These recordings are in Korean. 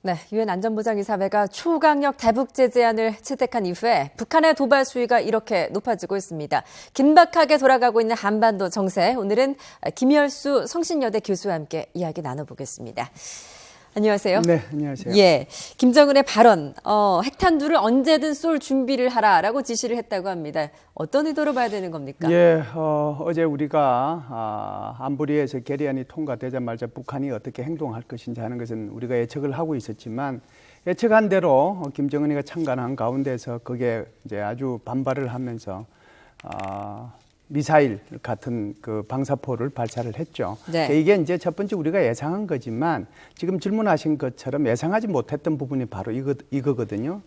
네, 유엔 안전보장이사회가 초강력 대북 제재안을 채택한 이후에 북한의 도발 수위가 이렇게 높아지고 있습니다. 긴박하게 돌아가고 있는 한반도 정세, 오늘은 김열수 성신여대 교수와 함께 이야기 나눠보겠습니다. 안녕하세요. 네, 안녕하세요. 예, 김정은의 발언, 핵탄두를 언제든 쏠 준비를 하라라고 지시를 했다고 합니다. 어떤 의도로 봐야 되는 겁니까? 예, 어제 우리가 안보리에서 결의안이 통과되자마자 북한이 어떻게 행동할 것인지 하는 것은 우리가 예측을 하고 있었지만 예측한 대로 김정은이가 참관한 가운데서 그게 이제 아주 반발을 하면서 미사일 같은 그 방사포를 발사를 했죠. 네. 이게 이제 첫 번째 우리가 예상한 거지만 지금 질문하신 것처럼 예상하지 못했던 부분이 바로 이거거든요.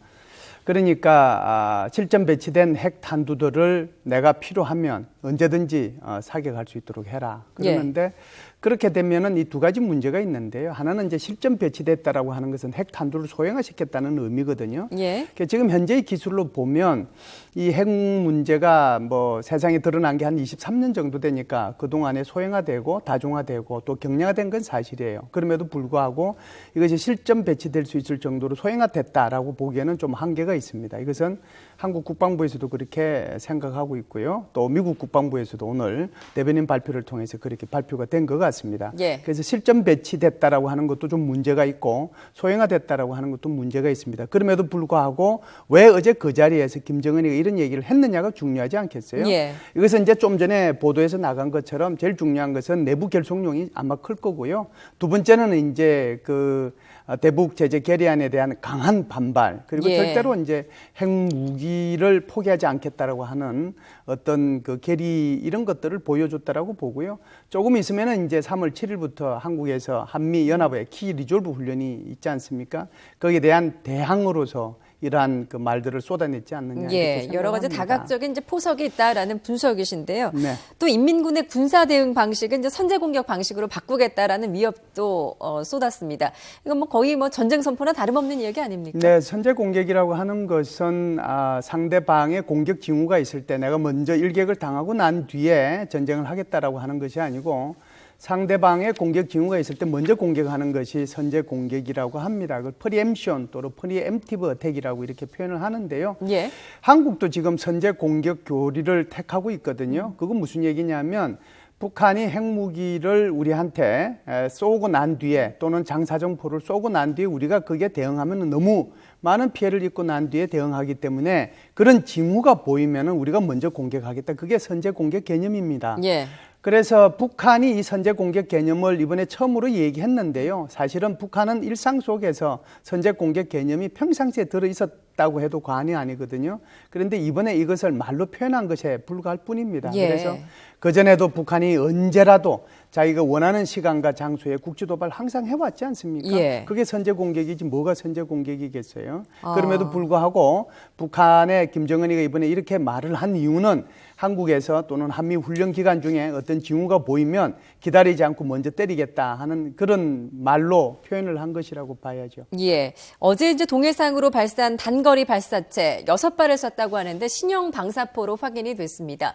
그러니까 실전 배치된 핵 탄두들을 내가 필요하면 언제든지 사격할 수 있도록 해라. 그러는데 그렇게 되면은 이 두 가지 문제가 있는데요. 하나는 이제 실전 배치됐다라고 하는 것은 핵 탄두를 소형화시켰다는 의미거든요. 예. 지금 현재의 기술로 보면 이 핵 문제가 뭐 세상에 드러난 게 한 23년 정도 되니까 그동안에 소형화되고 다중화되고 또 경량화된 건 사실이에요. 그럼에도 불구하고 이것이 실전 배치될 수 있을 정도로 소형화됐다라고 보기에는 좀 한계가 있습니다. 이것은 한국 국방부에서도 그렇게 생각하고 있고요. 또 미국 국방부에서도 오늘 대변인 발표를 통해서 그렇게 발표가 된 것 같습니다. 예. 그래서 실전 배치됐다라고 하는 것도 좀 문제가 있고 소형화됐다라고 하는 것도 문제가 있습니다. 그럼에도 불구하고 왜 어제 그 자리에서 김정은이가 이런 얘기를 했느냐가 중요하지 않겠어요? 예. 이것은 이제 좀 전에 보도에서 나간 것처럼 제일 중요한 것은 내부 결속용이 아마 클 거고요. 두 번째는 이제 그 대북 제재 결의안에 대한 강한 반발, 그리고 절대로 이제 핵무기를 포기하지 않겠다라고 하는 어떤 그 결의 이런 것들을 보여줬다라고 보고요. 조금 있으면은 이제 3월 7일부터 한국에서 한미 연합의 키 리졸브 훈련이 있지 않습니까? 거기에 대한 대항으로서 이러한 그 말들을 쏟아냈지 않느냐. 예, 여러 가지 다각적인 이제 포석이 있다라는 분석이신데요. 네. 또 인민군의 군사 대응 방식은 이제 선제 공격 방식으로 바꾸겠다라는 위협도 쏟았습니다. 이건 뭐 거의 뭐 전쟁 선포나 다름없는 이야기 아닙니까? 네, 선제 공격이라고 하는 것은 상대방의 공격 징후가 있을 때 내가 먼저 일격을 당하고 난 뒤에 전쟁을 하겠다라고 하는 것이 아니고 상대방의 공격 징후가 있을 때 먼저 공격하는 것이 선제 공격이라고 합니다. 그걸 프리엠션 또는 프리엠티브 어택이라고 이렇게 표현을 하는데요. 예. 한국도 지금 선제 공격 교리를 택하고 있거든요. 그건 무슨 얘기냐면 북한이 핵무기를 우리한테 쏘고 난 뒤에 또는 장사정포를 쏘고 난 뒤에 우리가 그게 대응하면 너무 많은 피해를 입고 난 뒤에 대응하기 때문에 그런 징후가 보이면 우리가 먼저 공격하겠다. 그게 선제 공격 개념입니다. 예. 그래서 북한이 이 선제 공격 개념을 이번에 처음으로 얘기했는데요. 사실은 북한은 일상 속에서 선제 공격 개념이 평상시에 들어있었다고 해도 과언이 아니거든요. 그런데 이번에 이것을 말로 표현한 것에 불과할 뿐입니다. 예. 그래서 그전에도 북한이 언제라도 자기가 원하는 시간과 장소에 국지도발 항상 해왔지 않습니까? 예. 그게 선제 공격이지 뭐가 선제 공격이겠어요? 그럼에도 불구하고 북한의 김정은이가 이번에 이렇게 말을 한 이유는 한국에서 또는 한미 훈련 기간 중에 어떤 징후가 보이면 기다리지 않고 먼저 때리겠다 하는 그런 말로 표현을 한 것이라고 봐야죠. 예. 어제 이제 동해상으로 발사한 단거리 발사체 6발을 쐈다고 하는데 신형 방사포로 확인이 됐습니다.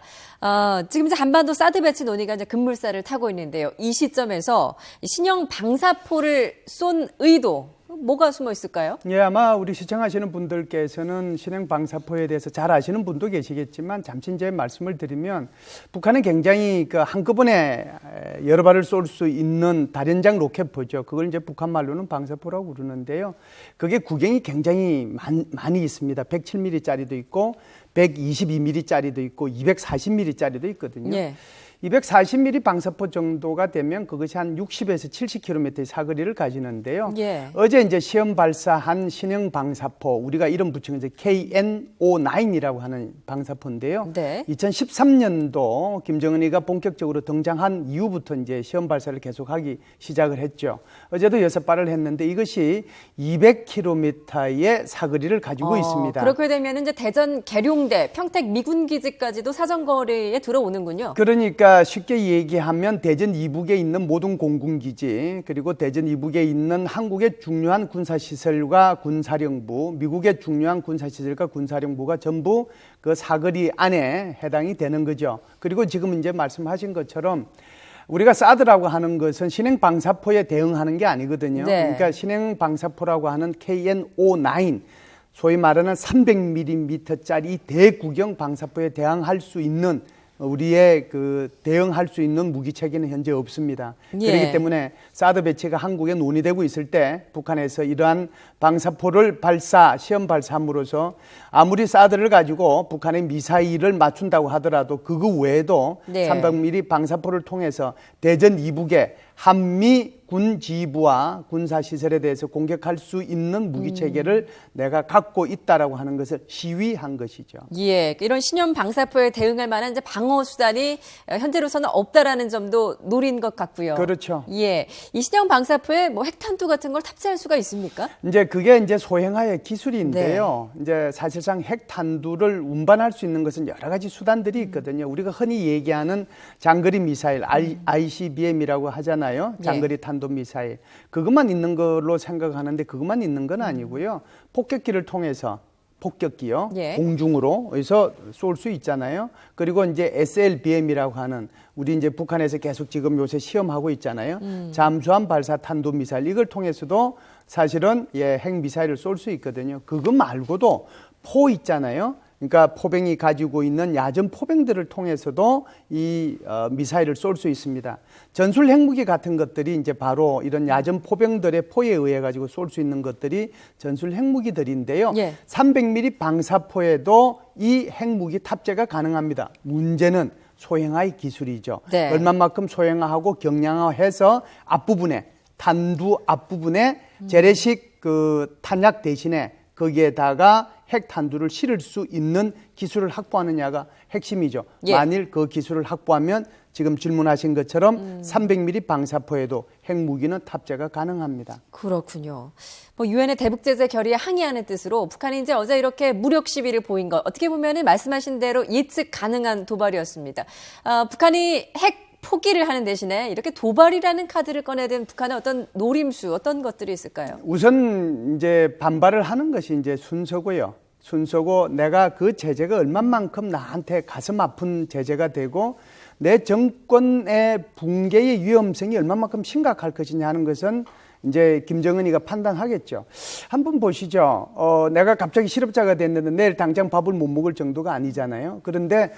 지금 이제 한반도 사드 배치 논의가 이제 급물살을 타고 있는데요. 이 시점에서 신형 방사포를 쏜 의도 뭐가 숨어 있을까요? 예, 아마 우리 시청하시는 분들께서는 신형 방사포에 대해서 잘 아시는 분도 계시겠지만 잠시 이제 말씀을 드리면 북한은 굉장히 그 한꺼번에 여러 발을 쏠 수 있는 다련장 로켓포죠. 그걸 이제 북한 말로는 방사포라고 부르는데요. 그게 구경이 굉장히 많이 있습니다. 107mm짜리도 있고 122mm짜리도 있고 240mm짜리도 있거든요. 예. 240mm 방사포 정도가 되면 그것이 한 60에서 70km의 사거리를 가지는데요. 예. 어제 이제 시험 발사한 신형 방사포, 우리가 이름 붙인 게 KN-09이라고 하는 방사포인데요. 네. 2013년도 김정은이가 본격적으로 등장한 이후부터 이제 시험 발사를 계속하기 시작을 했죠. 어제도 6발을 했는데 이것이 200km의 사거리를 가지고 있습니다. 그렇게 되면 이제 대전 계룡대, 평택 미군 기지까지도 사정거리에 들어오는군요. 그러니까 쉽게 얘기하면 대전 이북에 있는 모든 공군기지, 그리고 대전 이북에 있는 한국의 중요한 군사시설과 군사령부, 미국의 중요한 군사시설과 군사령부가 전부 그 사거리 안에 해당이 되는 거죠. 그리고 지금 이제 말씀하신 것처럼 우리가 사드라고 하는 것은 신행 방사포에 대응하는 게 아니거든요. 네. 그러니까 신행 방사포라고 하는 KN-09 소위 말하는 300mm짜리 대구경 방사포에 대항할 수 있는 우리의 그 대응할 수 있는 무기 체계는 현재 없습니다. 예. 그렇기 때문에 사드 배치가 한국에 논의되고 있을 때 북한에서 이러한 방사포를 시험 발사함으로써 아무리 사드를 가지고 북한의 미사일을 맞춘다고 하더라도 그거 외에도 네. 300mm 방사포를 통해서 대전 이북의 한미 군 지휘부와 군사 시설에 대해서 공격할 수 있는 무기 체계를 내가 갖고 있다라고 하는 것을 시위한 것이죠. 예, 이런 신형 방사포에 대응할 만한 이제 방어 수단이 현재로서는 없다라는 점도 노린 것 같고요. 그렇죠. 예, 이 신형 방사포에 뭐 핵탄두 같은 걸 탑재할 수가 있습니까? 이제 그게 이제 소형화의 기술인데요. 이제 사실상 핵탄두를 운반할 수 있는 것은 여러 가지 수단들이 있거든요. 우리가 흔히 얘기하는 장거리 미사일 ICBM이라고 하잖아요. 장거리 탄도 미사일. 그것만 있는 걸로 생각하는데 그것만 있는 건 아니고요. 폭격기를 통해서 폭격기요. 예. 공중으로 해서 쏠 수 있잖아요. 그리고 이제 SLBM이라고 하는 우리 이제 북한에서 계속 지금 요새 시험하고 있잖아요. 잠수함 발사 탄도 미사일 이걸 통해서도 사실은 핵 미사일을 쏠 수 있거든요. 그거 말고도 포 있잖아요. 그러니까 포병이 가지고 있는 야전 포병들을 통해서도 이 미사일을 쏠 수 있습니다. 전술 핵무기 같은 것들이 이제 바로 이런 야전 포병들의 포에 의해 가지고 쏠 수 있는 것들이 전술 핵무기들인데요. 예. 300mm 방사포에도 이 핵무기 탑재가 가능합니다. 문제는 소형화의 기술이죠. 네. 얼마만큼 소형화하고 경량화해서 앞부분에 탄두 앞부분에 재래식 그 탄약 대신에 거기에다가 핵탄두를 실을 수 있는 기술을 확보하느냐가 핵심이죠. 예. 만일 그 기술을 확보하면 지금 질문하신 것처럼 300mm 방사포에도 핵무기는 탑재가 가능합니다. 그렇군요. 뭐 유엔의 대북 제재 결의에 항의하는 뜻으로 북한이 이제 어제 이렇게 무력 시위를 보인 것 어떻게 보면은 말씀하신 대로 예측 가능한 도발이었습니다. 북한이 핵 포기를 하는 대신에 이렇게 도발이라는 카드를 꺼내든 북한의 어떤 노림수 어떤 것들이 있을까요? 우선 이제 반발을 하는 것이 이제 순서고요. 순서고 내가 그 제재가 얼마만큼 나한테 가슴 아픈 제재가 되고 내 정권의 붕괴의 위험성이 얼마만큼 심각할 것이냐 하는 것은 이제 김정은이가 판단하겠죠. 한번 보시죠. 내가 갑자기 실업자가 됐는데 내일 당장 밥을 못 먹을 정도가 아니잖아요. 그런데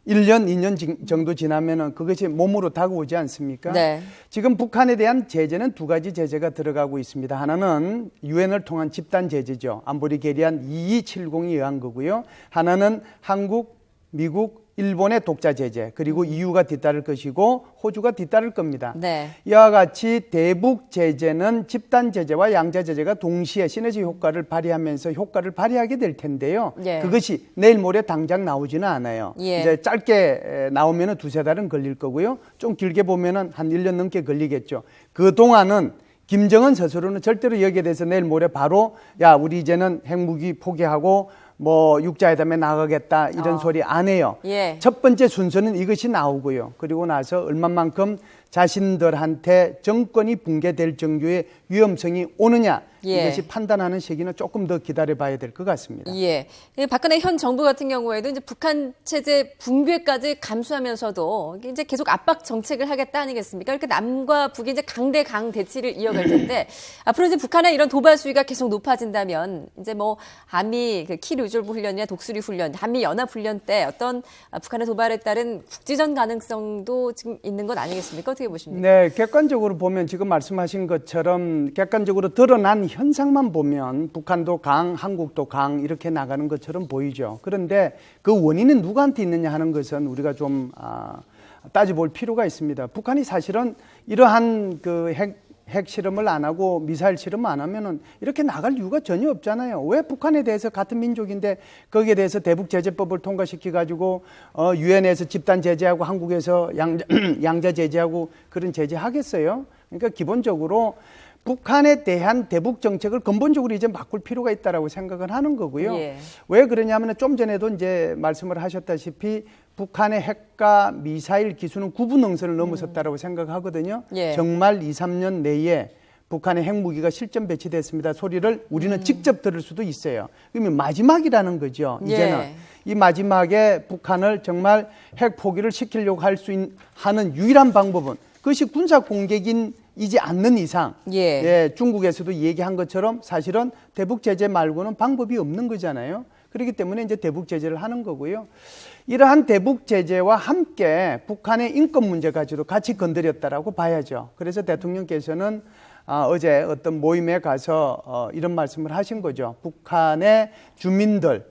1년, 2년 정도 지나면은 그것이 몸으로 다가오지 않습니까? 네. 지금 북한에 대한 제재는 두 가지 제재가 들어가고 있습니다. 하나는 유엔을 통한 집단 제재죠. 안보리 결의안 2270이 의한 거고요. 하나는 한국, 미국, 일본의 독자 제재, 그리고 EU가 뒤따를 것이고 호주가 뒤따를 겁니다. 네. 이와 같이 대북 제재는 집단 제재와 양자 제재가 동시에 시너지 효과를 발휘하면서 효과를 발휘하게 될 텐데요. 예. 그것이 내일 모레 당장 나오지는 않아요. 예. 이제 짧게 나오면은 두세 달은 걸릴 거고요. 좀 길게 보면은 한 1년 넘게 걸리겠죠. 그동안은 김정은 스스로는 절대로 여기에 대해서 내일 모레 바로 야, 우리 이제는 핵무기 포기하고 뭐 육자회담에 나가겠다 이런 소리 안 해요. 예. 첫 번째 순서는 이것이 나오고요. 그리고 나서 얼마만큼 자신들한테 정권이 붕괴될 정도의 위험성이 오느냐 예. 이것이 판단하는 시기는 조금 더 기다려봐야 될 것 같습니다. 예. 박근혜 현 정부 같은 경우에도 이제 북한 체제 붕괴까지 감수하면서도 이제 계속 압박 정책을 하겠다 아니겠습니까? 이렇게 남과 북이 이제 강대강 대치를 이어갈 텐데 앞으로 이제 북한의 이런 도발 수위가 계속 높아진다면 이제 뭐 한미 그 키 리졸브 훈련이나 독수리 훈련, 한미 연합 훈련 때 어떤 북한의 도발에 따른 국지전 가능성도 지금 있는 것 아니겠습니까? 어떻게 보십니까? 네, 객관적으로 보면 지금 말씀하신 것처럼 객관적으로 드러난 현상만 보면 북한도 강, 한국도 강 이렇게 나가는 것처럼 보이죠. 그런데 그 원인은 누구한테 있느냐 하는 것은 우리가 좀 따져볼 필요가 있습니다. 북한이 사실은 이러한 그 핵 실험을 안 하고 미사일 실험 안 하면은 이렇게 나갈 이유가 전혀 없잖아요. 왜 북한에 대해서 같은 민족인데 거기에 대해서 대북 제재법을 통과시켜 가지고 유엔에서 집단 제재하고 한국에서 양자 제재하고 그런 제재하겠어요? 그러니까 기본적으로 북한에 대한 대북 정책을 근본적으로 이제 바꿀 필요가 있다라고 생각을 하는 거고요. 예. 왜 그러냐면 좀 전에도 이제 말씀을 하셨다시피 북한의 핵과 미사일 기술은 구분능선을 넘어섰다라고 생각하거든요. 예. 정말 2, 3년 내에 북한의 핵무기가 실전 배치됐습니다. 소리를 우리는 직접 들을 수도 있어요. 그러면 마지막이라는 거죠. 이제는 예. 이 마지막에 북한을 정말 핵 포기를 시키려고 하는 유일한 방법은 그것이 군사 공격이지 않는 이상 예, 중국에서도 얘기한 것처럼 사실은 대북 제재 말고는 방법이 없는 거잖아요. 그렇기 때문에 이제 대북 제재를 하는 거고요. 이러한 대북 제재와 함께 북한의 인권 문제까지도 같이 건드렸다라고 봐야죠. 그래서 대통령께서는 어제 어떤 모임에 가서 이런 말씀을 하신 거죠. 북한의 주민들을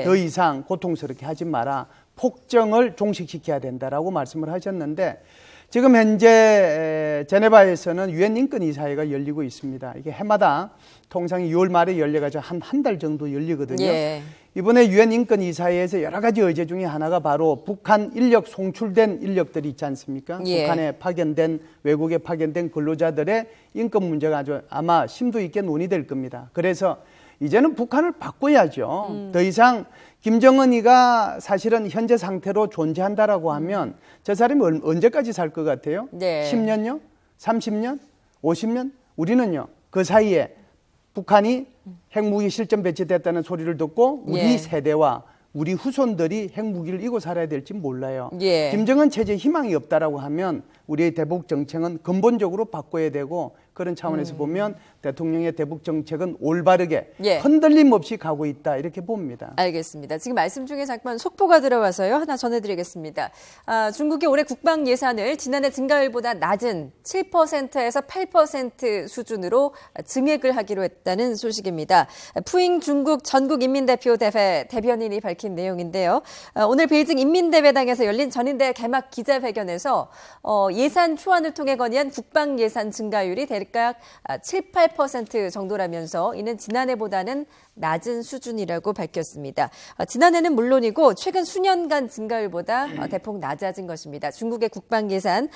더 이상 고통스럽게 하지 마라. 폭정을 종식시켜야 된다라고 말씀을 하셨는데 지금 현재 제네바에서는 유엔 인권이사회가 열리고 있습니다. 이게 해마다 통상 6월 말에 열려가지고 한 달 정도 열리거든요. 예. 이번에 유엔 인권이사회에서 여러 가지 의제 중에 하나가 바로 북한 인력 송출된 인력들이 있지 않습니까? 예. 북한에 파견된 외국에 파견된 근로자들의 인권 문제가 아주 아마 심도 있게 논의될 겁니다. 그래서 이제는 북한을 바꿔야죠. 더 이상 김정은이가 사실은 현재 상태로 존재한다라고 하면 저 사람이 언제까지 살 것 같아요? 네. 10년요? 30년? 50년? 우리는요. 그 사이에 북한이 핵무기 실전 배치됐다는 소리를 듣고 우리 세대와 우리 후손들이 핵무기를 이고 살아야 될지 몰라요. 예. 김정은 체제에 희망이 없다라고 하면 우리의 대북 정책은 근본적으로 바꿔야 되고 그런 차원에서 보면 대통령의 대북 정책은 올바르게 흔들림 없이 가고 있다 이렇게 봅니다. 알겠습니다. 지금 말씀 중에 잠깐 속보가 들어와서요. 하나 전해드리겠습니다. 중국이 올해 국방 예산을 지난해 증가율보다 낮은 7%에서 8% 수준으로 증액을 하기로 했다는 소식입니다. 푸잉 중국 전국인민대표대회 대변인이 밝힌 내용인데요. 오늘 베이징 인민대회당에서 열린 전인대 개막 기자회견에서 예산 초안을 통해 건의한 국방 예산 증가율이 대략 7, 8% 정도라면서 이는 지난해보다는 낮은 수준이라고 밝혔습니다. 지난해는 물론이고 최근 수년간 증가율보다 대폭 낮아진 것입니다. 중국의 국방 예산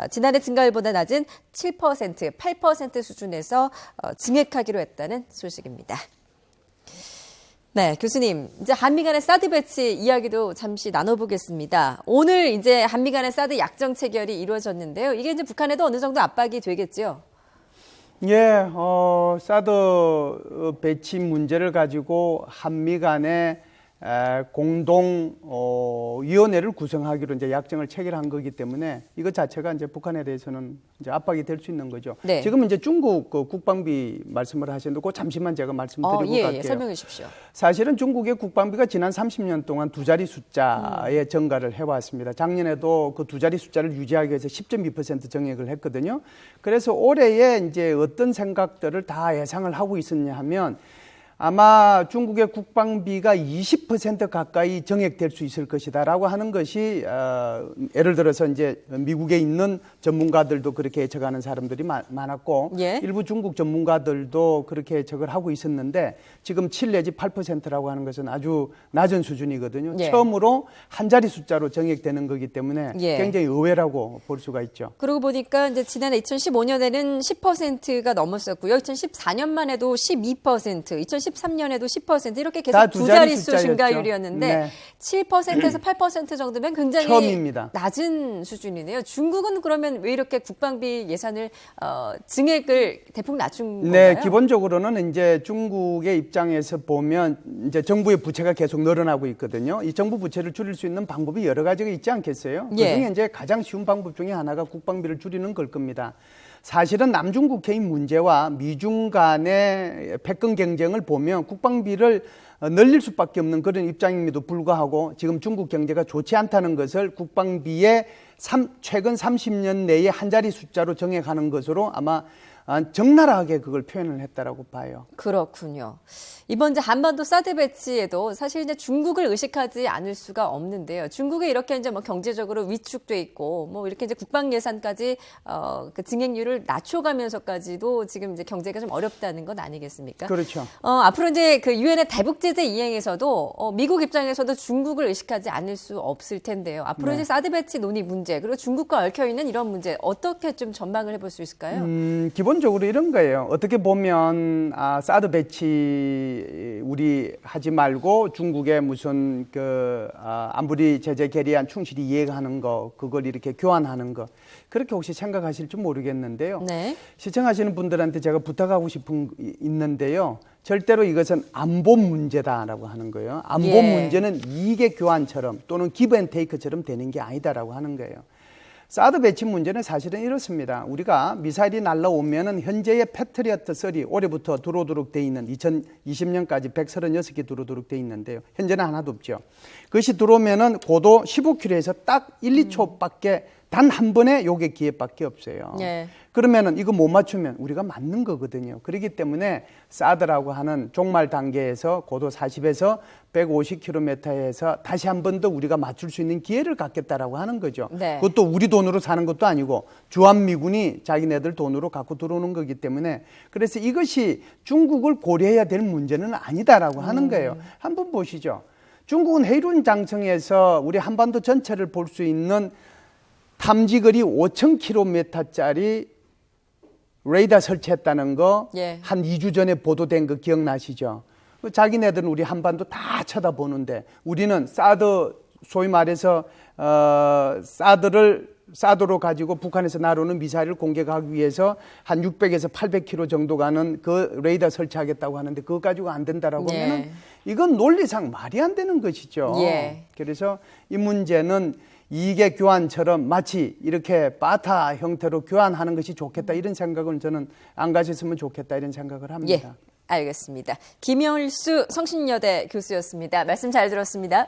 지난해 증가율보다 낮은 7%, 8% 수준에서 증액하기로 했다는 소식입니다. 네, 교수님, 이제 한미 간의 사드 배치 이야기도 잠시 나눠보겠습니다. 오늘 이제 한미 간의 사드 약정 체결이 이루어졌는데요. 이게 이제 북한에도 어느 정도 압박이 되겠죠? 예, 사드 배치 문제를 가지고 한미 간에 공동 위원회를 구성하기로 이제 약정을 체결한 거기 때문에 이것 자체가 이제 북한에 대해서는 이제 압박이 될 수 있는 거죠. 네. 지금 이제 중국 국방비 말씀을 하셨는데, 그 잠시만 제가 말씀드리고 갈게요. 설명해 주십시오. 사실은 중국의 국방비가 지난 30년 동안 두 자리 숫자에 증가를 해왔습니다. 작년에도 그 두 자리 숫자를 유지하기 위해서 10.2% 증액을 했거든요. 그래서 올해에 이제 어떤 생각들을 다 예상을 하고 있었냐 하면 아마 중국의 국방비가 20% 가까이 증액될 수 있을 것이다라고 하는 것이 예를 들어서 이제 미국에 있는 전문가들도 그렇게 예측하는 사람들이 많았고 일부 중국 전문가들도 그렇게 예측을 하고 있었는데 지금 7 내지 8%라고 하는 것은 아주 낮은 수준이거든요. 처음으로 한 자리 숫자로 증액되는 거기 때문에 굉장히 의외라고 볼 수가 있죠. 그러고 보니까 이제 지난해 2015년에는 10%가 넘었었고요. 2014년만 해도 12%, 2013년에도 10% 이렇게 계속 두 자릿수 증가율이었는데 7%에서 8% 정도면 굉장히 처음입니다. 낮은 수준이네요. 중국은 그러면 왜 이렇게 국방비 예산을 증액을 대폭 낮춘 건가요? 네, 기본적으로는 이제 중국의 입장에서 보면 이제 정부의 부채가 계속 늘어나고 있거든요. 이 정부 부채를 줄일 수 있는 방법이 여러 가지가 있지 않겠어요? 그중에 이제 가장 쉬운 방법 중에 하나가 국방비를 줄이는 걸 겁니다. 사실은 남중국해의 문제와 미중 간의 패권 경쟁을 보면 국방비를 늘릴 수밖에 없는 그런 입장임에도 불구하고 지금 중국 경제가 좋지 않다는 것을 국방비의 최근 30년 내에 한 자리 숫자로 정액하는 것으로 아마 적나라하게 그걸 표현을 했다라고 봐요. 그렇군요. 이번 이제 한반도 사드 배치에도 사실 이제 중국을 의식하지 않을 수가 없는데요. 중국이 이렇게 이제 뭐 경제적으로 위축돼 있고 뭐 이렇게 이제 국방 예산까지 그 증액률을 낮춰가면서까지도 지금 이제 경제가 좀 어렵다는 건 아니겠습니까? 그렇죠. 앞으로 이제 그 유엔의 대북 제재 이행에서도 미국 입장에서도 중국을 의식하지 않을 수 없을 텐데요. 앞으로 이제 사드 배치 논의 문제 그리고 중국과 얽혀 있는 이런 문제 어떻게 좀 전망을 해볼 수 있을까요? 기본적으로 이런 거예요. 어떻게 보면 사드 배치 우리 하지 말고 중국의 무슨 안보리 제재 결의안 충실히 이행하는 거, 그걸 이렇게 교환하는 거, 그렇게 혹시 생각하실지 모르겠는데요. 네. 시청하시는 분들한테 제가 부탁하고 싶은 있는데요. 절대로 이것은 안보 문제다라고 하는 거예요. 안보 예. 문제는 이익의 교환처럼 또는 기브 앤 테이크처럼 되는 게 아니다라고 하는 거예요. 사드 배치 문제는 사실은 이렇습니다. 우리가 미사일이 날라오면은 현재의 패트리어트 3 올해부터 들어오도록 돼 있는 2020년까지 136개 들어오도록 돼 있는데요. 현재는 하나도 없죠. 그것이 들어오면은 고도 15km에서 딱 1, 2초밖에 단 한 번의 요격 기회밖에 없어요. 네. 그러면은 이거 못 맞추면 우리가 맞는 거거든요. 그렇기 때문에 사드라고 하는 종말 단계에서 고도 40에서 150km에서 다시 한 번 더 우리가 맞출 수 있는 기회를 갖겠다라고 하는 거죠. 네. 그것도 우리 돈으로 사는 것도 아니고 주한미군이 자기네들 돈으로 갖고 들어오는 거기 때문에 그래서 이것이 중국을 고려해야 될 문제는 아니다라고 하는 거예요. 한번 보시죠. 중국은 헤이룬 장성에서 우리 한반도 전체를 볼 수 있는 탐지거리 5,000km짜리 레이더 설치했다는 거 예. 한 2주 전에 보도된 거 기억나시죠? 자기네들은 우리 한반도 다 쳐다보는데 우리는 사드 소위 말해서 사드로 가지고 북한에서 날아오는 미사일을 공격하기 위해서 한 600에서 800km 정도 가는 그 레이더 설치하겠다고 하는데 그거 가지고 안 된다라고 예. 하면은 이건 논리상 말이 안 되는 것이죠. 예. 그래서 이 문제는 이익의 교환처럼 마치 이렇게 바타 형태로 교환하는 것이 좋겠다 이런 생각은 저는 안 가졌으면 좋겠다 이런 생각을 합니다. 예, 알겠습니다. 김영일수 성신여대 교수였습니다. 말씀 잘 들었습니다.